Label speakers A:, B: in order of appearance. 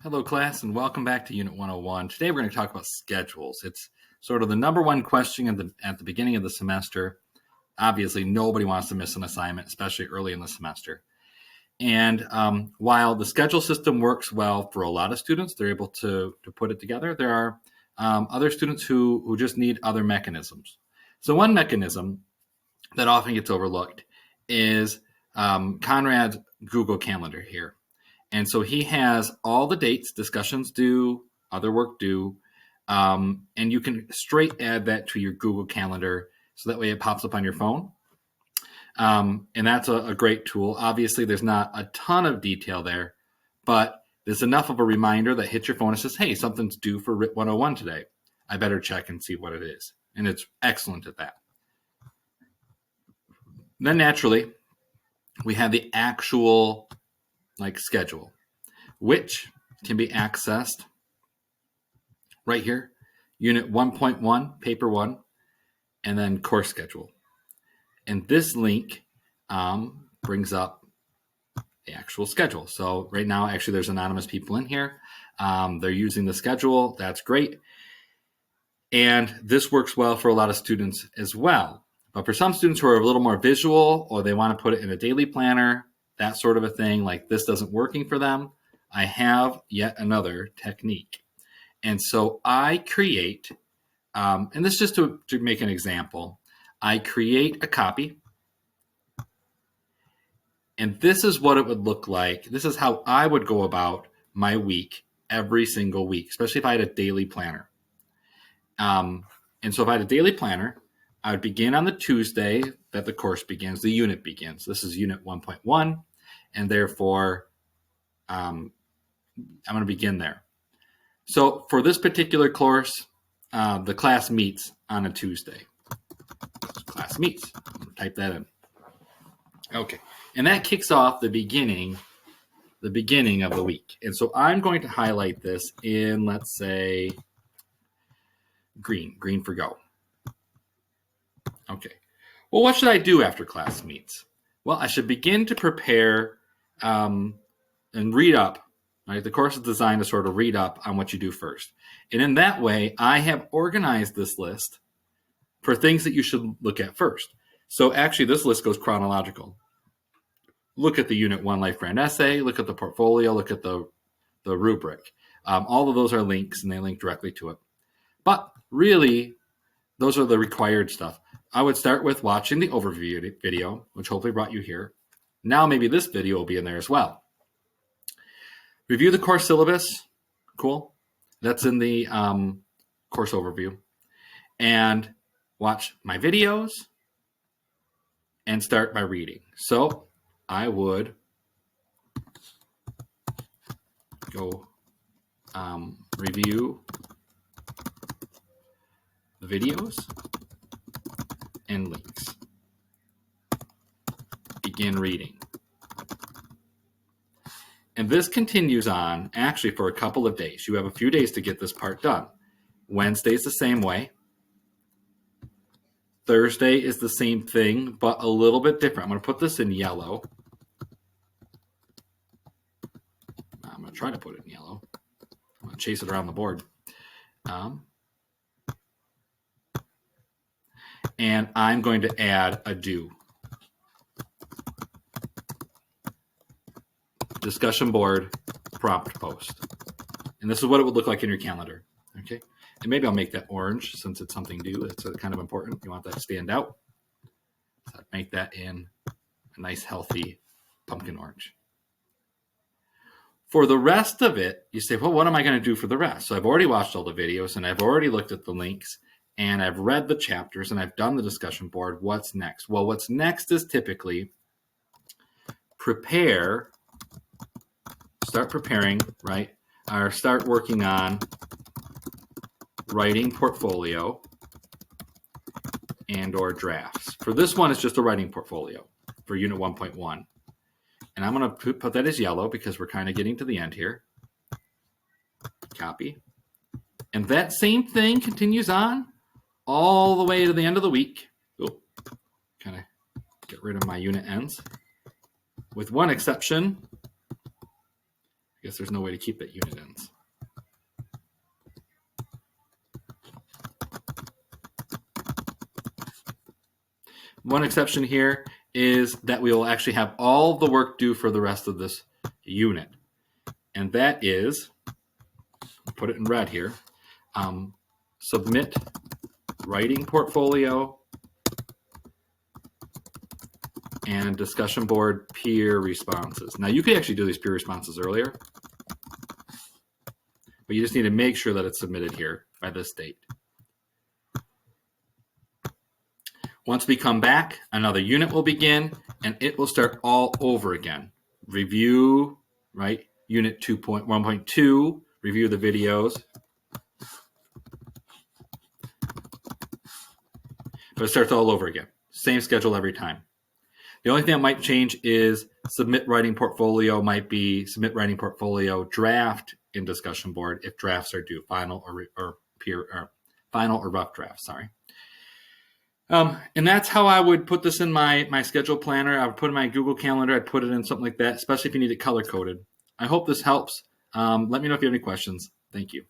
A: Hello, class, and welcome back to Unit 101. Today we're going to talk about schedules. It's sort of the number one question at the beginning of the semester. Obviously, nobody wants to miss an assignment, especially early in the semester. And while the schedule system works well for a lot of students, they're able to put it together. There are other students who just need other mechanisms. So one mechanism that often gets overlooked is Conrad's Google Calendar here. And so he has all the dates, discussions due, other work due, and you can straight add that to your Google Calendar so that way it pops up on your phone. And that's a great tool. Obviously, there's not a ton of detail there, but there's enough of a reminder that hits your phone and says, hey, something's due for WRIT 101 today. I better check and see what it is. And it's excellent at that. Then naturally, we have the actual schedule, which can be accessed right here, Unit 1.1, Paper 1, and then course schedule. And this link brings up the actual schedule. So right now, actually, there's anonymous people in here. They're using the schedule. That's great. And this works well for a lot of students as well. But for some students who are a little more visual or they want to put it in a daily planner, that sort of a thing, like this doesn't working for them, I have yet another technique. And so I create, and this just to make an example, I create a copy. And this is what it would look like. This is how I would go about my week every single week, especially if I had a daily planner. And so if I had a daily planner, I would begin on the Tuesday that the course begins, the unit begins. This is Unit 1.1, and therefore I'm going to begin there. So for this particular course, the class meets on a Tuesday. Class meets. Type that in. Okay, and that kicks off the beginning of the week. And so I'm going to highlight this in, let's say, green for go. Okay. Well, what should I do after class meets? Well, I should begin to prepare and read up. Right? The course is designed to sort of read up on what you do first. And in that way, I have organized this list for things that you should look at first. So actually, this list goes chronological. Look at the Unit 1 Life Grant Essay, look at the portfolio, look at the rubric. All of those are links, and they link directly to it. But really, those are the required stuff. I would start with watching the overview video, which hopefully brought you here. Now maybe this video will be in there as well. Review the course syllabus. Cool. That's in the course overview. And watch my videos and start by reading. So I would go review the videos and links. Begin reading. And this continues on actually for a couple of days. You have a few days to get this part done. Wednesday's the same way. Thursday is the same thing, but a little bit different. I'm going to put this in yellow. I'm going to try to put it in yellow. I'm going to chase it around the board. And I'm going to add a due. Discussion board, prompt post. And this is what it would look like in your calendar. Okay. And maybe I'll make that orange since it's something new. It's kind of important. You want that to stand out. So I'd make that in a nice, healthy pumpkin orange. For the rest of it, you say, well, what am I going to do for the rest? So I've already watched all the videos and I've already looked at the links and I've read the chapters and I've done the discussion board. What's next? Well, what's next is typically start preparing, right? Or start working on writing portfolio and or drafts. For this one, it's just a writing portfolio for Unit 1.1. And I'm going to put that as yellow because we're kind of getting to the end here. Copy. And that same thing continues on all the way to the end of the week. Oh, kind of get rid of my unit ends. With one exception, guess there's no way to keep it unit ends. One exception here is that we will actually have all the work due for the rest of this unit. And that is, I'll put it in red here, submit writing portfolio and discussion board peer responses. Now you could actually do these peer responses earlier, but you just need to make sure that it's submitted here by this date. Once we come back, another unit will begin and it will start all over again. Review, right? Unit 2.1.2, review the videos. But it starts all over again. Same schedule every time. The only thing that might change is submit writing portfolio might be submit writing portfolio draft in discussion board if drafts are due, final or rough draft, sorry. And that's how I would put this in my schedule planner. I would put it in my Google Calendar. I'd put it in something like that, especially if you need it color coded. I hope this helps. Let me know if you have any questions. Thank you.